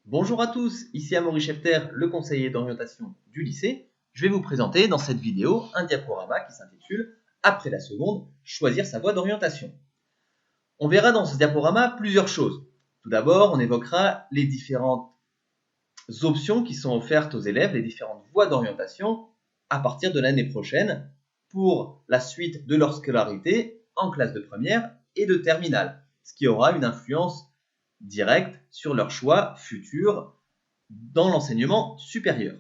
Bonjour à tous, ici Amaury Schefter, le conseiller d'orientation du lycée. Je vais vous présenter dans cette vidéo un diaporama qui s'intitule « Après la seconde, choisir sa voie d'orientation ». On verra dans ce diaporama plusieurs choses. Tout d'abord, on évoquera les différentes options qui sont offertes aux élèves, les différentes voies d'orientation à partir de l'année prochaine pour la suite de leur scolarité en classe de première et de terminale, ce qui aura une influence directe sur leur choix futur dans l'enseignement supérieur.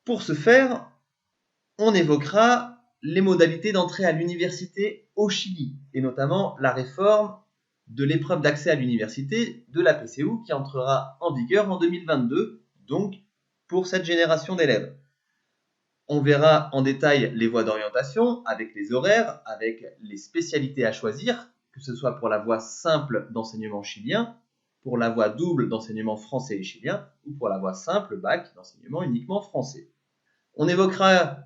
Pour ce faire, on évoquera les modalités d'entrée à l'université au Chili, et notamment la réforme de l'épreuve d'accès à l'université de la PCU qui entrera en vigueur en 2022, donc pour cette génération d'élèves. On verra en détail les voies d'orientation, avec les horaires, avec les spécialités à choisir, que ce soit pour la voie simple d'enseignement chilien, pour la voie double d'enseignement français et chilien, ou pour la voie simple bac d'enseignement uniquement français. On évoquera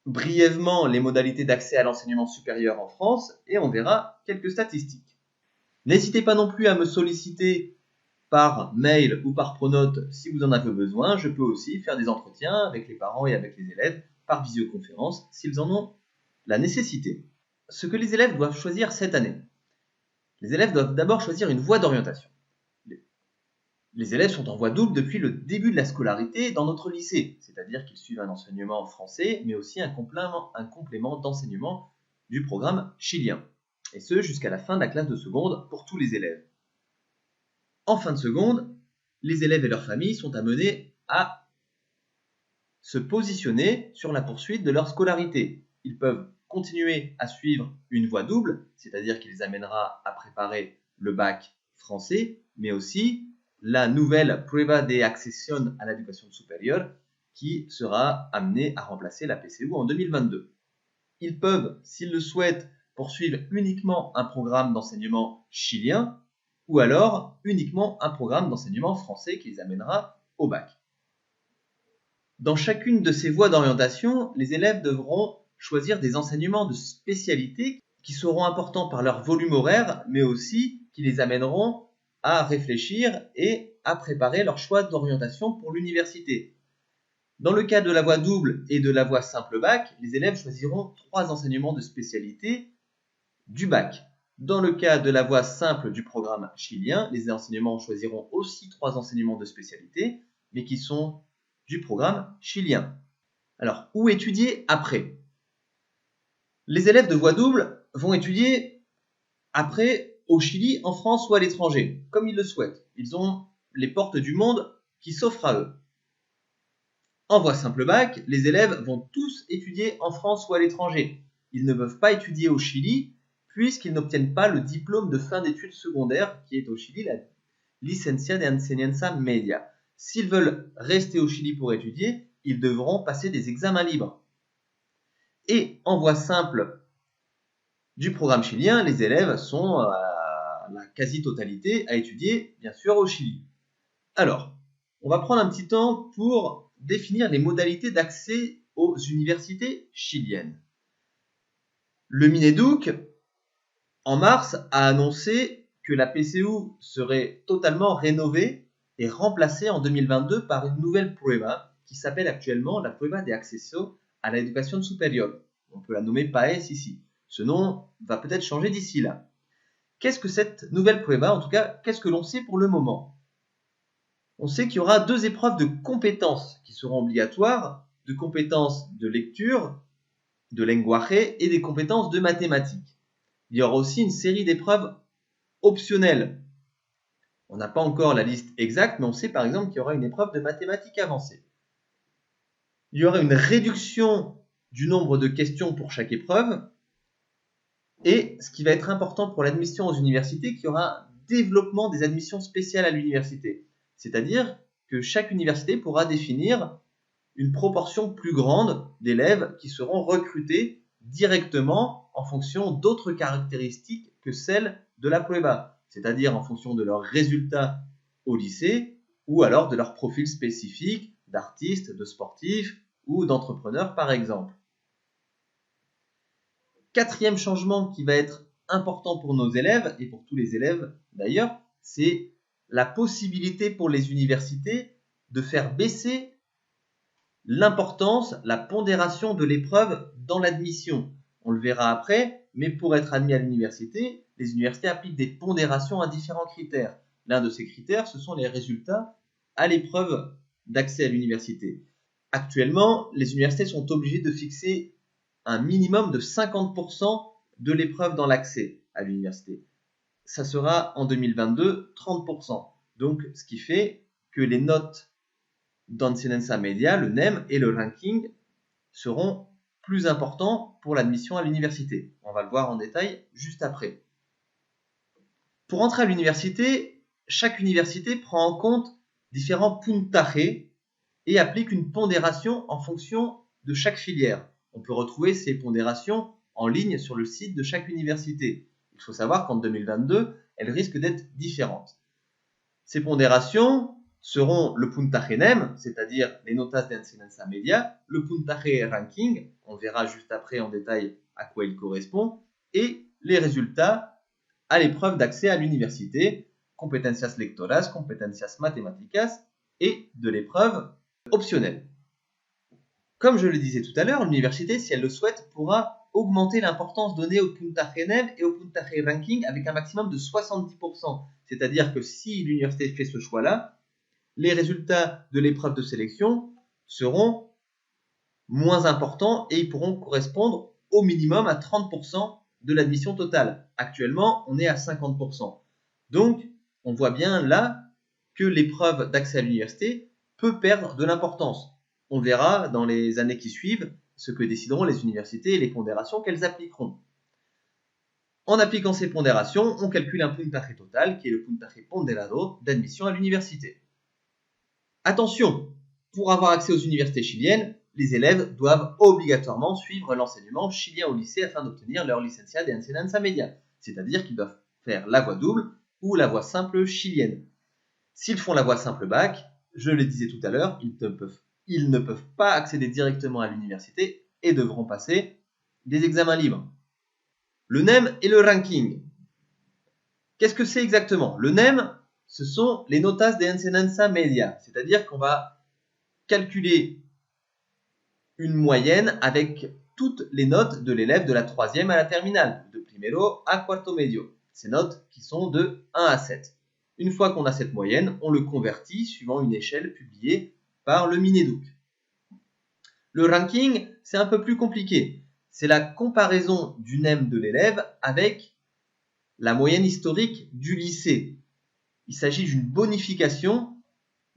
brièvement les modalités d'accès à l'enseignement supérieur en France et on verra quelques statistiques. N'hésitez pas non plus à me solliciter par mail ou par pronote si vous en avez besoin. Je peux aussi faire des entretiens avec les parents et avec les élèves par visioconférence s'ils en ont la nécessité. Ce que les élèves doivent choisir cette année. Les élèves doivent d'abord choisir une voie d'orientation. Les élèves sont en voie double depuis le début de la scolarité dans notre lycée, c'est-à-dire qu'ils suivent un enseignement français, mais aussi un complément d'enseignement du programme chilien, et ce jusqu'à la fin de la classe de seconde pour tous les élèves. En fin de seconde, les élèves et leurs familles sont amenés à se positionner sur la poursuite de leur scolarité. Ils peuvent continuer à suivre une voie double, c'est-à-dire qui les amènera à préparer le bac français, mais aussi la nouvelle Prueba de Accesión a la Educación Superior qui sera amenée à remplacer la PCU en 2022. Ils peuvent, s'ils le souhaitent, poursuivre uniquement un programme d'enseignement chilien ou alors uniquement un programme d'enseignement français qui les amènera au bac. Dans chacune de ces voies d'orientation, les élèves devront choisir des enseignements de spécialité qui seront importants par leur volume horaire, mais aussi qui les amèneront à réfléchir et à préparer leur choix d'orientation pour l'université. Dans le cas de la voie double et de la voie simple bac, les élèves choisiront 3 enseignements de spécialité du bac. Dans le cas de la voie simple du programme chilien, les enseignants choisiront aussi 3 enseignements de spécialité, mais qui sont du programme chilien. Alors, où étudier après? Les élèves de voie double vont étudier après au Chili, en France ou à l'étranger, comme ils le souhaitent. Ils ont les portes du monde qui s'offrent à eux. En voie simple bac, les élèves vont tous étudier en France ou à l'étranger. Ils ne peuvent pas étudier au Chili puisqu'ils n'obtiennent pas le diplôme de fin d'études secondaires qui est au Chili la Licencia de Enseñanza Media. S'ils veulent rester au Chili pour étudier, ils devront passer des examens libres. Et en voie simple du programme chilien, les élèves sont à la quasi-totalité à étudier, bien sûr, au Chili. Alors, on va prendre un petit temps pour définir les modalités d'accès aux universités chiliennes. Le Mineduc, en mars, a annoncé que la PCU serait totalement rénovée et remplacée en 2022 par une nouvelle prueba qui s'appelle actuellement la Prueba de Acceso a la Educación Superior. On peut la nommer PAES ici. Ce nom va peut-être changer d'ici là. Qu'est-ce que cette nouvelle prueba? En tout cas, qu'est-ce que l'on sait pour le moment? On sait qu'il y aura 2 épreuves de compétences qui seront obligatoires, de compétences de lecture, de lenguaje et des compétences de mathématiques. Il y aura aussi une série d'épreuves optionnelles. On n'a pas encore la liste exacte, mais on sait par exemple qu'il y aura une épreuve de mathématiques avancées. Il y aura une réduction du nombre de questions pour chaque épreuve. Et ce qui va être important pour l'admission aux universités, qu'il y aura un développement des admissions spéciales à l'université. C'est-à-dire que chaque université pourra définir une proportion plus grande d'élèves qui seront recrutés directement en fonction d'autres caractéristiques que celles de la prueba, c'est-à-dire en fonction de leurs résultats au lycée ou alors de leur profil spécifique d'artistes, de sportifs ou d'entrepreneurs par exemple. Quatrième changement qui va être important pour nos élèves, et pour tous les élèves d'ailleurs, c'est la possibilité pour les universités de faire baisser l'importance, la pondération de l'épreuve dans l'admission. On le verra après, mais pour être admis à l'université, les universités appliquent des pondérations à différents critères. L'un de ces critères, ce sont les résultats à l'épreuve d'accès à l'université. Actuellement, les universités sont obligées de fixer un minimum de 50% de l'épreuve dans l'accès à l'université. Ça sera en 2022 30%. Donc, ce qui fait que les notes d'enseñanza media, le NEM et le ranking seront plus importants pour l'admission à l'université. On va le voir en détail juste après. Pour entrer à l'université, chaque université prend en compte différents puntajes et applique une pondération en fonction de chaque filière. On peut retrouver ces pondérations en ligne sur le site de chaque université. Il faut savoir qu'en 2022, elles risquent d'être différentes. Ces pondérations seront le puntaje NEM, c'est-à-dire les notas d'enseñanza media, le puntaje ranking, on verra juste après en détail à quoi il correspond, et les résultats à l'épreuve d'accès à l'université, competencias lectoras, competencias matemáticas, et de l'épreuve optionnelle. Comme je le disais tout à l'heure, l'université, si elle le souhaite, pourra augmenter l'importance donnée au puntaje NEM et au puntaje ranking avec un maximum de 70%. C'est-à-dire que si l'université fait ce choix-là, les résultats de l'épreuve de sélection seront moins importants et ils pourront correspondre au minimum à 30% de l'admission totale. Actuellement, on est à 50%. Donc, on voit bien là que l'épreuve d'accès à l'université peut perdre de l'importance. On verra dans les années qui suivent ce que décideront les universités et les pondérations qu'elles appliqueront. En appliquant ces pondérations, on calcule un puntaje total qui est le puntaje ponderado d'admission à l'université. Attention, pour avoir accès aux universités chiliennes, les élèves doivent obligatoirement suivre l'enseignement chilien au lycée afin d'obtenir leur licencia de enseñanza media, c'est-à-dire qu'ils doivent faire la voie double ou la voie simple chilienne. S'ils font la voie simple bac, je le disais tout à l'heure, ils ne peuvent pas accéder directement à l'université et devront passer des examens libres. Le NEM et le ranking. Qu'est-ce que c'est exactement? Le NEM, ce sont les notas de enseñanza media, c'est-à-dire qu'on va calculer une moyenne avec toutes les notes de l'élève de la 3e à la terminale, de primero à cuarto medio. Ces notes qui sont de 1 à 7. Une fois qu'on a cette moyenne, on le convertit suivant une échelle publiée par le Mineduc. Le ranking, c'est un peu plus compliqué. C'est la comparaison du NEM de l'élève avec la moyenne historique du lycée. Il s'agit d'une bonification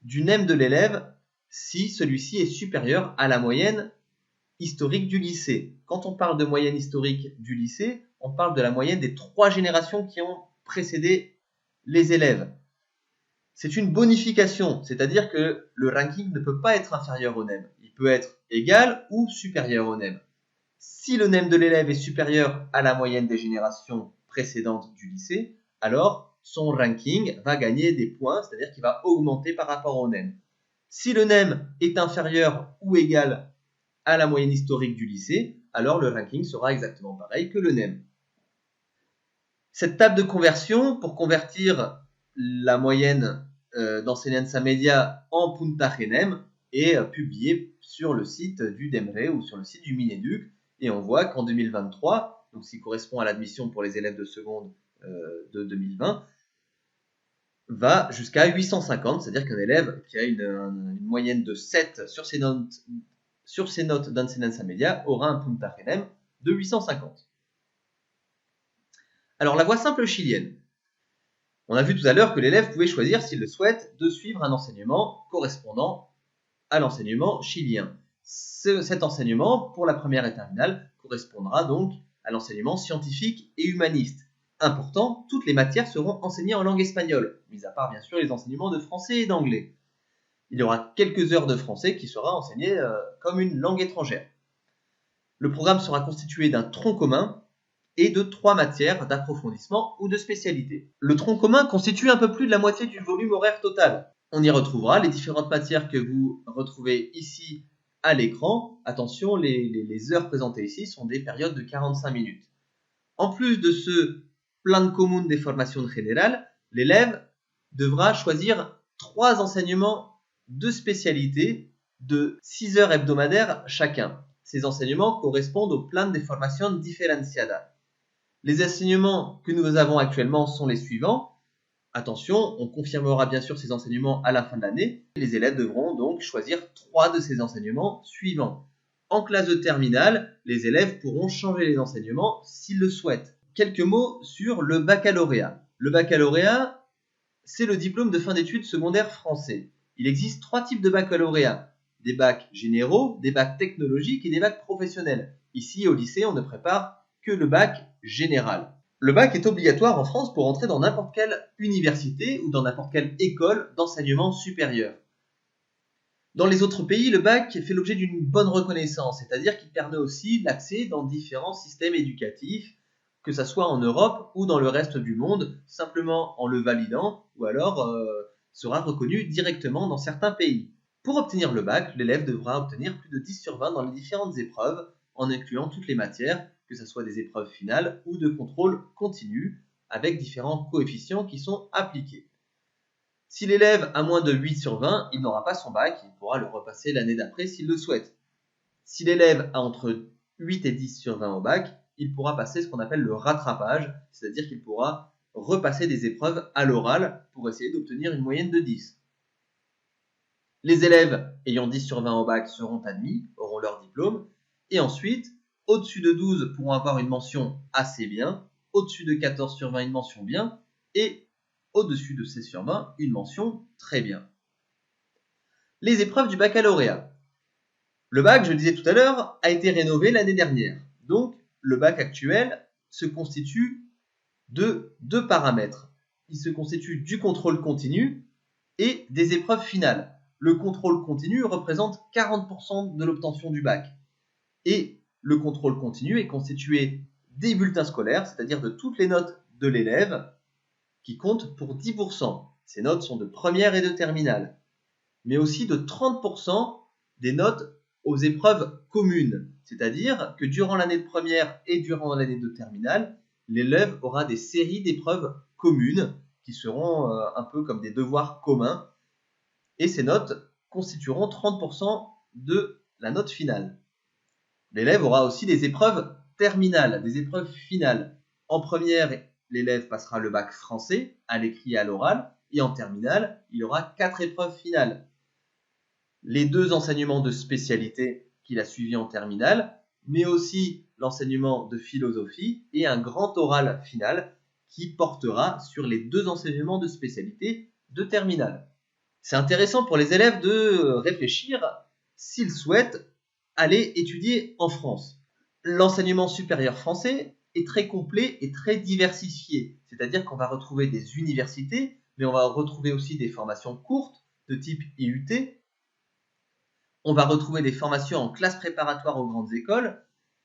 du NEM de l'élève si celui-ci est supérieur à la moyenne historique du lycée. Quand on parle de moyenne historique du lycée, on parle de la moyenne des 3 générations qui ont précédé les élèves. C'est une bonification, c'est-à-dire que le ranking ne peut pas être inférieur au NEM. Il peut être égal ou supérieur au NEM. Si le NEM de l'élève est supérieur à la moyenne des générations précédentes du lycée, alors son ranking va gagner des points, c'est-à-dire qu'il va augmenter par rapport au NEM. Si le NEM est inférieur ou égal à la moyenne historique du lycée, alors le ranking sera exactement pareil que le NEM. Cette table de conversion, pour convertir la moyenne d'enseñanza media en puntaje NEM, est publiée sur le site du DEMRE ou sur le site du Mineduc, et on voit qu'en 2023, donc ce qui correspond à l'admission pour les élèves de seconde de 2020, va jusqu'à 850, c'est-à-dire qu'un élève qui a une moyenne de 7 sur ses notes d'enseñanza media aura un puntaje NEM de 850. Alors la voie simple chilienne. On a vu tout à l'heure que l'élève pouvait choisir, s'il le souhaite, de suivre un enseignement correspondant à l'enseignement chilien. Cet enseignement, pour la première et terminale, correspondra donc à l'enseignement scientifique et humaniste. Important, toutes les matières seront enseignées en langue espagnole, mis à part bien sûr les enseignements de français et d'anglais. Il y aura quelques heures de français qui sera enseigné comme une langue étrangère. Le programme sera constitué d'un tronc commun et de 3 matières d'approfondissement ou de spécialité. Le tronc commun constitue un peu plus de la moitié du volume horaire total. On y retrouvera les différentes matières que vous retrouvez ici à l'écran. Attention, les heures présentées ici sont des périodes de 45 minutes. En plus de ce plan común de formación générale, l'élève devra choisir 3 enseignements de spécialité de 6 heures hebdomadaires chacun. Ces enseignements correspondent au plan de formación diferenciada. Les enseignements que nous avons actuellement sont les suivants. Attention, on confirmera bien sûr ces enseignements à la fin de l'année. Les élèves devront donc choisir 3 de ces enseignements suivants. En classe de terminale, les élèves pourront changer les enseignements s'ils le souhaitent. Quelques mots sur le baccalauréat. Le baccalauréat, c'est le diplôme de fin d'études secondaires français. Il existe 3 types de baccalauréat. Des bacs généraux, des bacs technologiques et des bacs professionnels. Ici, au lycée, on ne prépare que le bac général. Le bac est obligatoire en France pour entrer dans n'importe quelle université ou dans n'importe quelle école d'enseignement supérieur. Dans les autres pays, le bac fait l'objet d'une bonne reconnaissance, c'est-à-dire qu'il permet aussi l'accès dans différents systèmes éducatifs, que ce soit en Europe ou dans le reste du monde, simplement en le validant, ou alors sera reconnu directement dans certains pays. Pour obtenir le bac, l'élève devra obtenir plus de 10 sur 20 dans les différentes épreuves, en incluant toutes les matières, que ce soit des épreuves finales ou de contrôle continu, avec différents coefficients qui sont appliqués. Si l'élève a moins de 8 sur 20, il n'aura pas son bac, il pourra le repasser l'année d'après s'il le souhaite. Si l'élève a entre 8 et 10 sur 20 au bac, il pourra passer ce qu'on appelle le rattrapage, c'est-à-dire qu'il pourra repasser des épreuves à l'oral pour essayer d'obtenir une moyenne de 10. Les élèves ayant 10 sur 20 au bac seront admis, auront leur diplôme, et ensuite, au-dessus de 12 pourront avoir une mention assez bien, au-dessus de 14 sur 20 une mention bien, et au-dessus de 16 sur 20 une mention très bien. Les épreuves du baccalauréat. Le bac, je le disais tout à l'heure, a été rénové l'année dernière. Donc, le bac actuel se constitue de 2 paramètres. Il se constitue du contrôle continu et des épreuves finales. Le contrôle continu représente 40% de l'obtention du bac. Et le contrôle continu est constitué des bulletins scolaires, c'est-à-dire de toutes les notes de l'élève, qui comptent pour 10%. Ces notes sont de première et de terminale. Mais aussi de 30% des notes aux épreuves communes, c'est-à-dire que durant l'année de première et durant l'année de terminale, l'élève aura des séries d'épreuves communes qui seront un peu comme des devoirs communs, et ces notes constitueront 30% de la note finale. L'élève aura aussi des épreuves terminales, des épreuves finales. En première, l'élève passera le bac français, à l'écrit et à l'oral, et en terminale, il aura 4 épreuves finales. Les 2 enseignements de spécialité qu'il a suivis en terminale, mais aussi l'enseignement de philosophie et un grand oral final qui portera sur les 2 enseignements de spécialité de terminale. C'est intéressant pour les élèves de réfléchir s'ils souhaitent aller étudier en France. L'enseignement supérieur français est très complet et très diversifié, c'est-à-dire qu'on va retrouver des universités, mais on va retrouver aussi des formations courtes de type IUT. On va retrouver des formations en classe préparatoire aux grandes écoles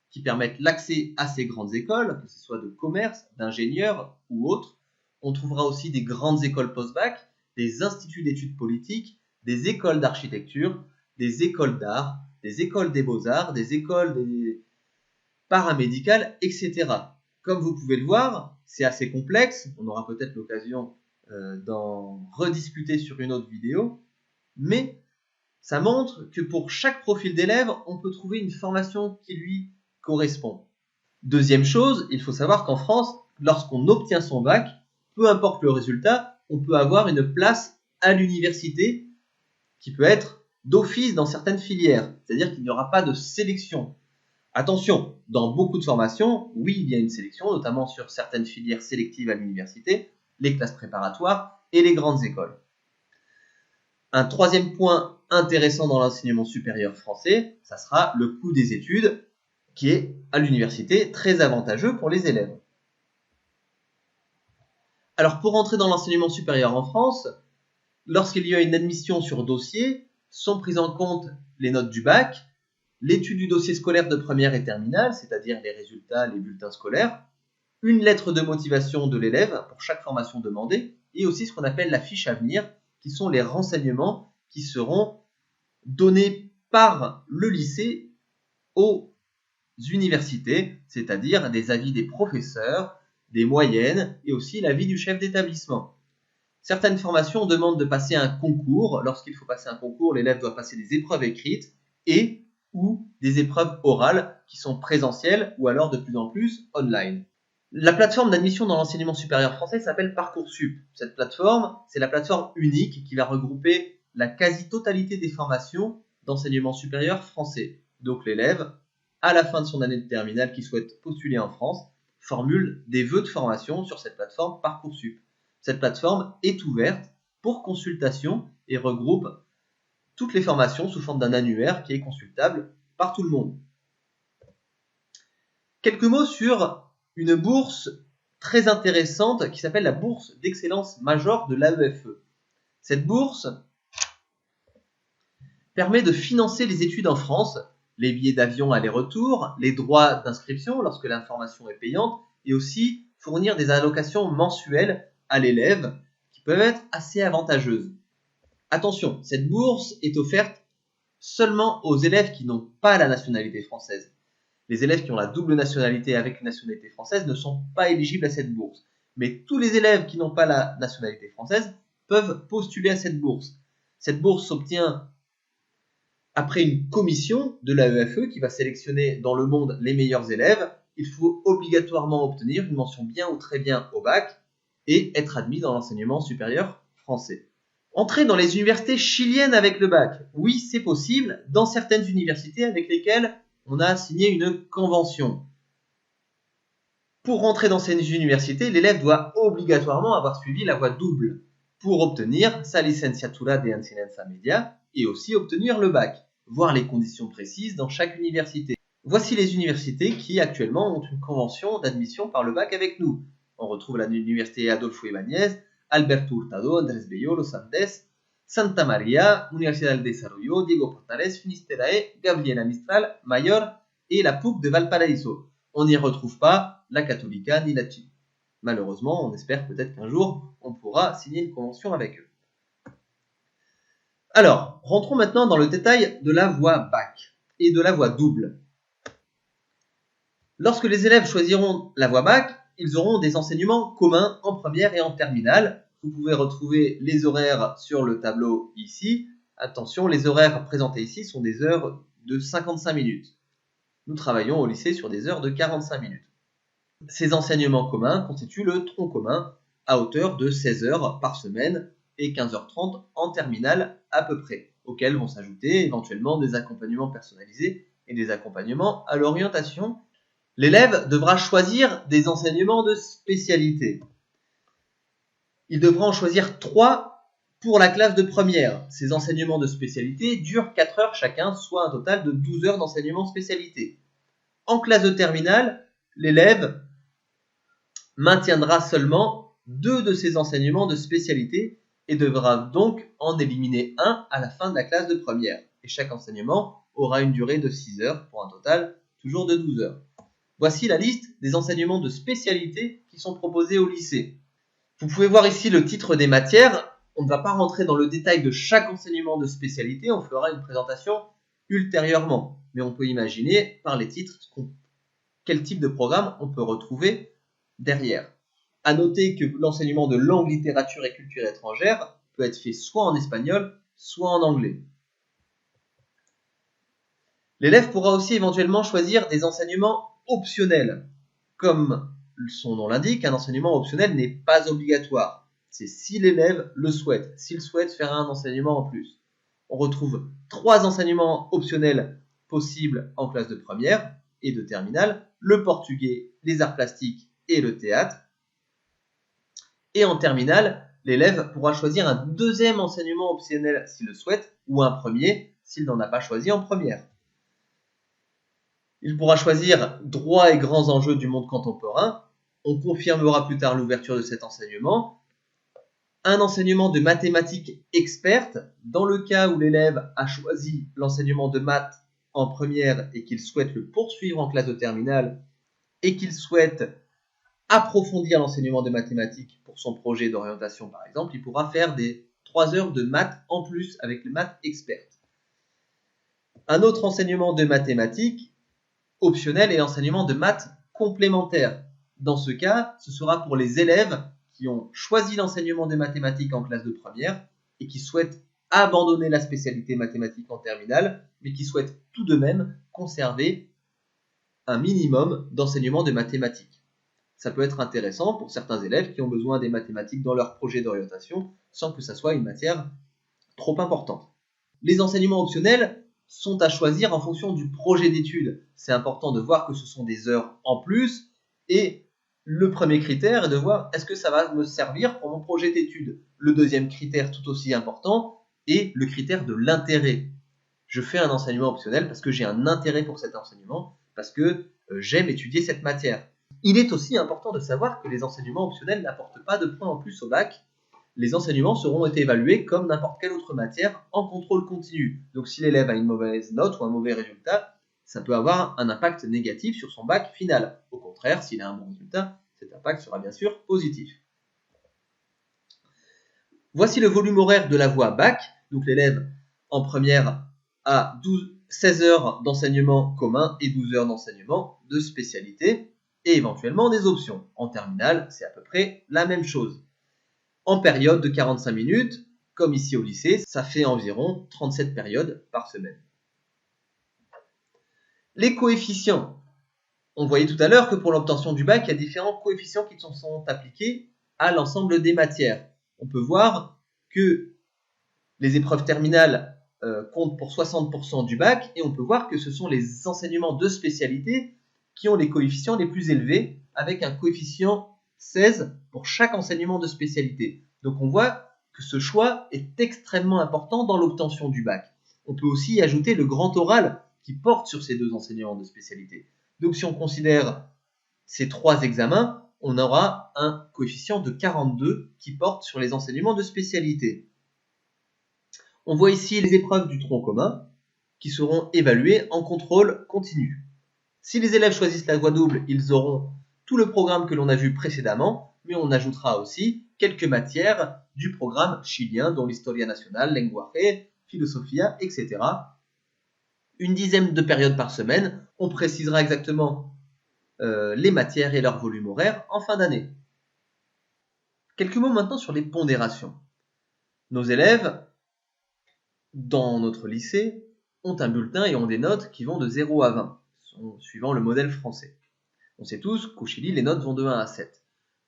qui permettent l'accès à ces grandes écoles, que ce soit de commerce, d'ingénieurs ou autres. On trouvera aussi des grandes écoles post-bac, des instituts d'études politiques, des écoles d'architecture, des écoles d'art, des écoles des beaux-arts, des écoles paramédicales, etc. Comme vous pouvez le voir, c'est assez complexe. On aura peut-être l'occasion d'en rediscuter sur une autre vidéo. Mais ça montre que pour chaque profil d'élève, on peut trouver une formation qui lui correspond. Deuxième chose, il faut savoir qu'en France, lorsqu'on obtient son bac, peu importe le résultat, on peut avoir une place à l'université qui peut être d'office dans certaines filières, c'est-à-dire qu'il n'y aura pas de sélection. Attention, dans beaucoup de formations, oui, il y a une sélection, notamment sur certaines filières sélectives à l'université, les classes préparatoires et les grandes écoles. Un troisième point intéressant dans l'enseignement supérieur français, ça sera le coût des études, qui est à l'université très avantageux pour les élèves. Alors pour entrer dans l'enseignement supérieur en France, lorsqu'il y a une admission sur dossier, sont prises en compte les notes du bac, l'étude du dossier scolaire de première et terminale, c'est-à-dire les résultats, les bulletins scolaires, une lettre de motivation de l'élève pour chaque formation demandée, et aussi ce qu'on appelle la fiche à venir, qui sont les renseignements qui seront donnés par le lycée aux universités, c'est-à-dire des avis des professeurs, des moyennes et aussi l'avis du chef d'établissement. Certaines formations demandent de passer un concours. Lorsqu'il faut passer un concours, l'élève doit passer des épreuves écrites et ou des épreuves orales qui sont présentielles ou alors de plus en plus online. La plateforme d'admission dans l'enseignement supérieur français s'appelle Parcoursup. Cette plateforme, c'est la plateforme unique qui va regrouper la quasi-totalité des formations d'enseignement supérieur français. Donc l'élève, à la fin de son année de terminale qui souhaite postuler en France, formule des vœux de formation sur cette plateforme Parcoursup. Cette plateforme est ouverte pour consultation et regroupe toutes les formations sous forme d'un annuaire qui est consultable par tout le monde. Quelques mots sur une bourse très intéressante qui s'appelle la bourse d'excellence majeure de l'AEFE. Cette bourse permet de financer les études en France, les billets d'avion aller-retour, les droits d'inscription lorsque l'information est payante et aussi fournir des allocations mensuelles à l'élève qui peuvent être assez avantageuses. Attention, cette bourse est offerte seulement aux élèves qui n'ont pas la nationalité française. Les élèves qui ont la double nationalité avec une nationalité française ne sont pas éligibles à cette bourse. Mais tous les élèves qui n'ont pas la nationalité française peuvent postuler à cette bourse. Cette bourse s'obtient après une commission de l'AEFE qui va sélectionner dans le monde les meilleurs élèves. Il faut obligatoirement obtenir une mention bien ou très bien au bac et être admis dans l'enseignement supérieur français. Entrer dans les universités chiliennes avec le bac. Oui, c'est possible dans certaines universités avec lesquelles on a signé une convention. Pour rentrer dans ces universités, l'élève doit obligatoirement avoir suivi la voie double pour obtenir sa licenciatura de enseñanza media et aussi obtenir le bac, voir les conditions précises dans chaque université. Voici les universités qui actuellement ont une convention d'admission par le bac avec nous. On retrouve l'université Adolfo Ibáñez, Alberto Hurtado, Andrés Bello, Los Andes, Santa María, Universidad del Desarrollo, Diego Portales, Finisterrae, Gabriela Mistral, Mayor et la PUC de Valparaíso. On n'y retrouve pas la Católica ni la Chile. Malheureusement, on espère peut-être qu'un jour, on pourra signer une convention avec eux. Alors, rentrons maintenant dans le détail de la voie bac et de la voie double. Lorsque les élèves choisiront la voie bac, ils auront des enseignements communs en première et en terminale. Vous pouvez retrouver les horaires sur le tableau ici. Attention, les horaires présentés ici sont des heures de 55 minutes. Nous travaillons au lycée sur des heures de 45 minutes. Ces enseignements communs constituent le tronc commun à hauteur de 16 heures par semaine et 15h30 en terminale à peu près, auxquels vont s'ajouter éventuellement des accompagnements personnalisés et des accompagnements à l'orientation. L'élève devra choisir des enseignements de spécialité. Il devra en choisir 3 pour la classe de première. Ces enseignements de spécialité durent 4 heures chacun, soit un total de 12 heures d'enseignement spécialité. En classe de terminale, l'élève maintiendra seulement 2 de ces enseignements de spécialité et devra donc en éliminer un à la fin de la classe de première. Et chaque enseignement aura une durée de 6 heures pour un total toujours de 12 heures. Voici la liste des enseignements de spécialité qui sont proposés au lycée. Vous pouvez voir ici le titre des matières. On ne va pas rentrer dans le détail de chaque enseignement de spécialité, on fera une présentation ultérieurement. Mais on peut imaginer par les titres quel type de programme on peut retrouver derrière. À noter que l'enseignement de langue, littérature et culture étrangère peut être fait soit en espagnol, soit en anglais. L'élève pourra aussi éventuellement choisir des enseignements optionnels. Comme son nom l'indique, un enseignement optionnel n'est pas obligatoire. C'est si l'élève le souhaite, s'il souhaite faire un enseignement en plus. On retrouve 3 enseignements optionnels possibles en classe de première et de terminale, le portugais, les arts plastiques et le théâtre. Et en terminale, l'élève pourra choisir un deuxième enseignement optionnel s'il le souhaite, ou un premier s'il n'en a pas choisi en première. Il pourra choisir droit et grands enjeux du monde contemporain. On confirmera plus tard l'ouverture de cet enseignement. Un enseignement de mathématiques expertes, dans le cas où l'élève a choisi l'enseignement de maths en première et qu'il souhaite le poursuivre en classe de terminale et qu'il souhaite approfondir l'enseignement de mathématiques pour son projet d'orientation par exemple, il pourra faire des 3 heures de maths en plus avec les maths expertes. Un autre enseignement de mathématiques optionnel est l'enseignement de maths complémentaire. Dans ce cas, ce sera pour les élèves qui ont choisi l'enseignement des mathématiques en classe de première et qui souhaitent abandonner la spécialité mathématiques en terminale, mais qui souhaitent tout de même conserver un minimum d'enseignement de mathématiques. Ça peut être intéressant pour certains élèves qui ont besoin des mathématiques dans leur projet d'orientation sans que ça soit une matière trop importante. Les enseignements optionnels sont à choisir en fonction du projet d'études. C'est important de voir que ce sont des heures en plus et le premier critère est de voir est-ce que ça va me servir pour mon projet d'études. Le deuxième critère tout aussi important est le critère de l'intérêt. Je fais un enseignement optionnel parce que j'ai un intérêt pour cet enseignement, parce que j'aime étudier cette matière. Il est aussi important de savoir que les enseignements optionnels n'apportent pas de points en plus au bac. Les enseignements seront évalués comme n'importe quelle autre matière en contrôle continu. Donc si l'élève a une mauvaise note ou un mauvais résultat, ça peut avoir un impact négatif sur son bac final. Au contraire, s'il a un bon résultat, cet impact sera bien sûr positif. Voici le volume horaire de la voie bac. Donc l'élève en première a 16 heures d'enseignement commun et 12 heures d'enseignement de spécialité et éventuellement des options. En terminale, c'est à peu près la même chose. En période de 45 minutes, comme ici au lycée, ça fait environ 37 périodes par semaine. Les coefficients. On voyait tout à l'heure que pour l'obtention du bac, il y a différents coefficients qui sont appliqués à l'ensemble des matières. On peut voir que les épreuves terminales comptent pour 60% du bac et on peut voir que ce sont les enseignements de spécialité qui ont les coefficients les plus élevés avec un coefficient 16 pour chaque enseignement de spécialité. Donc on voit que ce choix est extrêmement important dans l'obtention du bac. On peut aussi y ajouter le grand oral qui porte sur ces deux enseignements de spécialité. Donc si on considère ces trois examens, on aura un coefficient de 42 qui porte sur les enseignements de spécialité. On voit ici les épreuves du tronc commun qui seront évaluées en contrôle continu. Si les élèves choisissent la voie double, ils auront tout le programme que l'on a vu précédemment, mais on ajoutera aussi quelques matières du programme chilien, dont l'Historia Nacional, Lenguaje, Filosofia, etc. Une dizaine de périodes par semaine. On précisera exactement les matières et leur volume horaire en fin d'année. Quelques mots maintenant sur les pondérations. Nos élèves, dans notre lycée, ont un bulletin et ont des notes qui vont de 0 à 20, suivant le modèle français. On sait tous qu'au Chili, les notes vont de 1 à 7.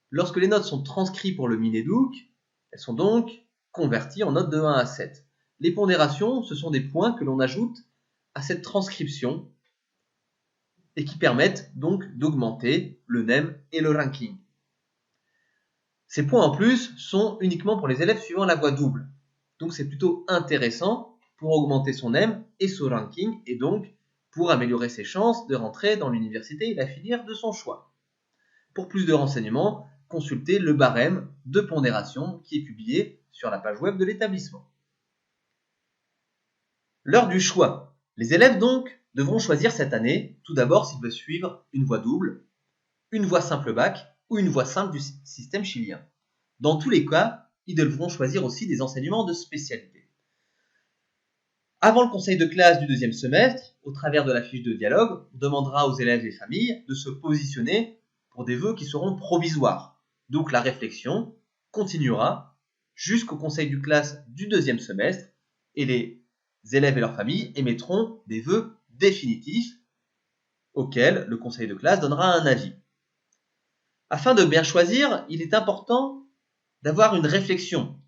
Lorsque les notes sont transcrites pour le Mineduc, elles sont donc converties en notes de 1 à 7. Les pondérations, ce sont des points que l'on ajoute à cette transcription et qui permettent donc d'augmenter le NEM et le ranking. Ces points en plus sont uniquement pour les élèves suivant la voie double. Donc c'est plutôt intéressant pour augmenter son NEM et son ranking et donc pour améliorer ses chances de rentrer dans l'université et la filière de son choix. Pour plus de renseignements, consultez le barème de pondération qui est publié sur la page web de l'établissement. L'heure du choix. Les élèves donc devront choisir cette année, tout d'abord s'ils veulent suivre une voie double, une voie simple bac ou une voie simple du système chilien. Dans tous les cas, ils devront choisir aussi des enseignements de spécialité. Avant le conseil de classe du deuxième semestre, au travers de la fiche de dialogue, on demandera aux élèves et familles de se positionner pour des vœux qui seront provisoires. Donc la réflexion continuera jusqu'au conseil de classe du deuxième semestre et les élèves et leurs familles émettront des vœux définitifs auxquels le conseil de classe donnera un avis. Afin de bien choisir, il est important d'avoir une réflexion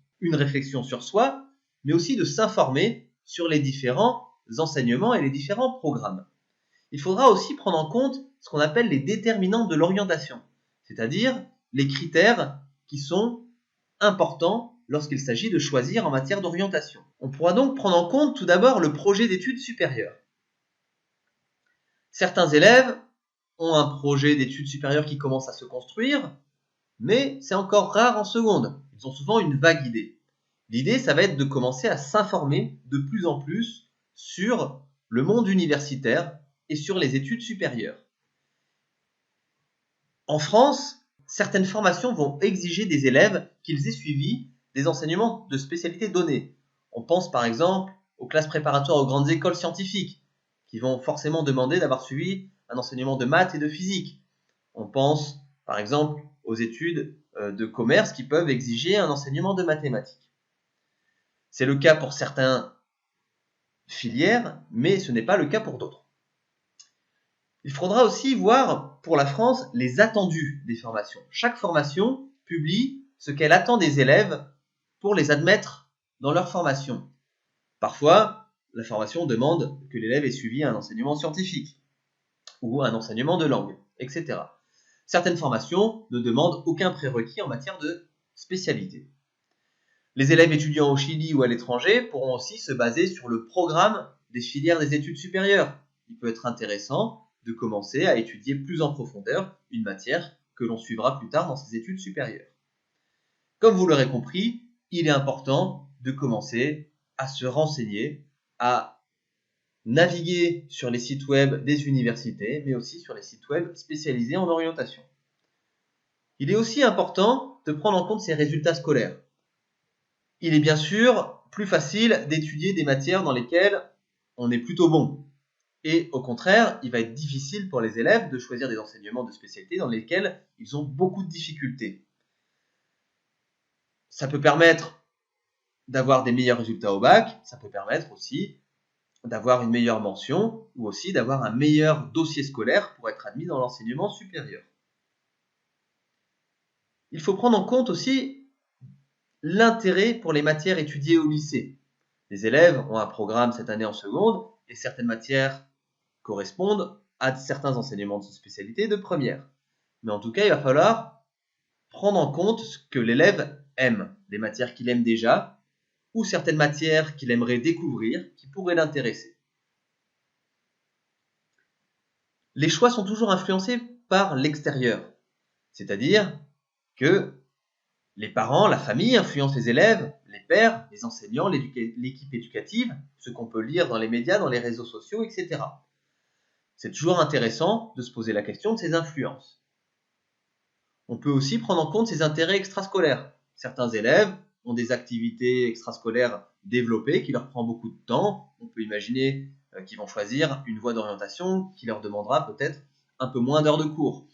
sur soi, mais aussi de s'informer sur les différents enseignements et les différents programmes. Il faudra aussi prendre en compte ce qu'on appelle les déterminants de l'orientation, c'est-à-dire les critères qui sont importants lorsqu'il s'agit de choisir en matière d'orientation. On pourra donc prendre en compte tout d'abord le projet d'études supérieures. Certains élèves ont un projet d'études supérieures qui commence à se construire, mais c'est encore rare en seconde. Ils ont souvent une vague idée. L'idée, ça va être de commencer à s'informer de plus en plus sur le monde universitaire et sur les études supérieures. En France, certaines formations vont exiger des élèves qu'ils aient suivi des enseignements de spécialité donnés. On pense par exemple aux classes préparatoires aux grandes écoles scientifiques, qui vont forcément demander d'avoir suivi un enseignement de maths et de physique. On pense par exemple aux études de commerce qui peuvent exiger un enseignement de mathématiques. C'est le cas pour certaines filières, mais ce n'est pas le cas pour d'autres. Il faudra aussi voir pour la France les attendus des formations. Chaque formation publie ce qu'elle attend des élèves pour les admettre dans leur formation. Parfois, la formation demande que l'élève ait suivi un enseignement scientifique ou un enseignement de langue, etc. Certaines formations ne demandent aucun prérequis en matière de spécialité. Les élèves étudiant au Chili ou à l'étranger pourront aussi se baser sur le programme des filières des études supérieures. Il peut être intéressant de commencer à étudier plus en profondeur une matière que l'on suivra plus tard dans ses études supérieures. Comme vous l'aurez compris, il est important de commencer à se renseigner, à naviguer sur les sites web des universités, mais aussi sur les sites web spécialisés en orientation. Il est aussi important de prendre en compte ses résultats scolaires. Il est bien sûr plus facile d'étudier des matières dans lesquelles on est plutôt bon. Et au contraire, il va être difficile pour les élèves de choisir des enseignements de spécialité dans lesquels ils ont beaucoup de difficultés. Ça peut permettre d'avoir des meilleurs résultats au bac, ça peut permettre aussi d'avoir une meilleure mention ou aussi d'avoir un meilleur dossier scolaire pour être admis dans l'enseignement supérieur. Il faut prendre en compte aussi l'intérêt pour les matières étudiées au lycée. Les élèves ont un programme cette année en seconde et certaines matières correspondent à certains enseignements de spécialité de première. Mais en tout cas, il va falloir prendre en compte ce que l'élève aime, des matières qu'il aime déjà ou certaines matières qu'il aimerait découvrir qui pourraient l'intéresser. Les choix sont toujours influencés par l'extérieur, c'est-à-dire que les parents, la famille influencent les élèves, les pères, les enseignants, l'équipe éducative, ce qu'on peut lire dans les médias, dans les réseaux sociaux, etc. C'est toujours intéressant de se poser la question de ces influences. On peut aussi prendre en compte ses intérêts extrascolaires. Certains élèves ont des activités extrascolaires développées qui leur prend beaucoup de temps. On peut imaginer qu'ils vont choisir une voie d'orientation qui leur demandera peut-être un peu moins d'heures de cours.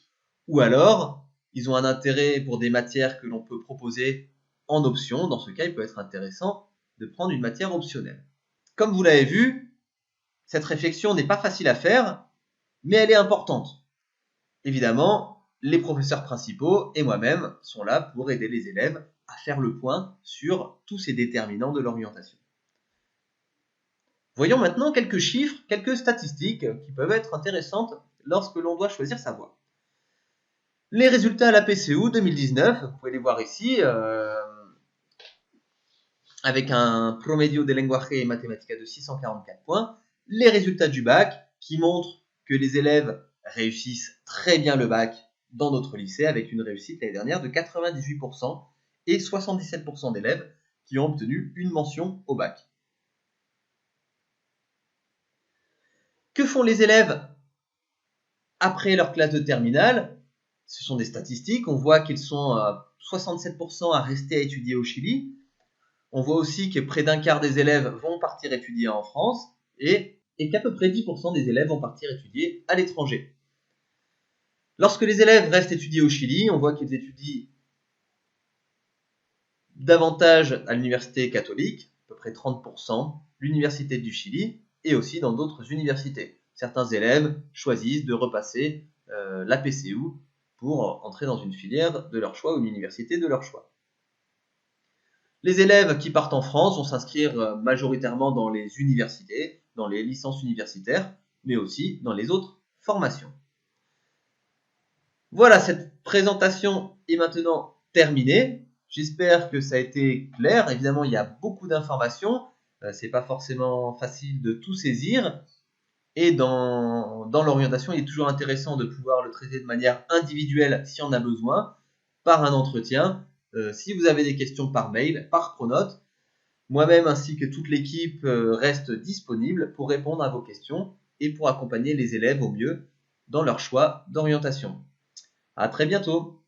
Ou alors, ils ont un intérêt pour des matières que l'on peut proposer en option. Dans ce cas, il peut être intéressant de prendre une matière optionnelle. Comme vous l'avez vu, cette réflexion n'est pas facile à faire, mais elle est importante. Évidemment, les professeurs principaux et moi-même sont là pour aider les élèves à faire le point sur tous ces déterminants de l'orientation. Voyons maintenant quelques chiffres, quelques statistiques qui peuvent être intéressantes lorsque l'on doit choisir sa voie. Les résultats à la PCU 2019, vous pouvez les voir ici, avec un promedio de lenguaje et mathématica de 644 points. Les résultats du bac qui montrent que les élèves réussissent très bien le bac dans notre lycée avec une réussite l'année dernière de 98% et 77% d'élèves qui ont obtenu une mention au bac. Que font les élèves après leur classe de terminale? Ce sont des statistiques, on voit qu'ils sont 67% à rester à étudier au Chili. On voit aussi que près d'un quart des élèves vont partir étudier en France et qu'à peu près 10% des élèves vont partir étudier à l'étranger. Lorsque les élèves restent étudier au Chili, on voit qu'ils étudient davantage à l'université catholique, à peu près 30%, l'université du Chili et aussi dans d'autres universités. Certains élèves choisissent de repasser la PCU pour entrer dans une filière de leur choix ou une université de leur choix. Les élèves qui partent en France vont s'inscrire majoritairement dans les universités, dans les licences universitaires, mais aussi dans les autres formations. Voilà, cette présentation est maintenant terminée. J'espère que ça a été clair. Évidemment, il y a beaucoup d'informations. C'est pas forcément facile de tout saisir. Et dans l'orientation, il est toujours intéressant de pouvoir le traiter de manière individuelle si on a besoin, par un entretien. Si vous avez des questions par mail, par Pronote, moi-même ainsi que toute l'équipe reste disponible pour répondre à vos questions et pour accompagner les élèves au mieux dans leur choix d'orientation. À très bientôt.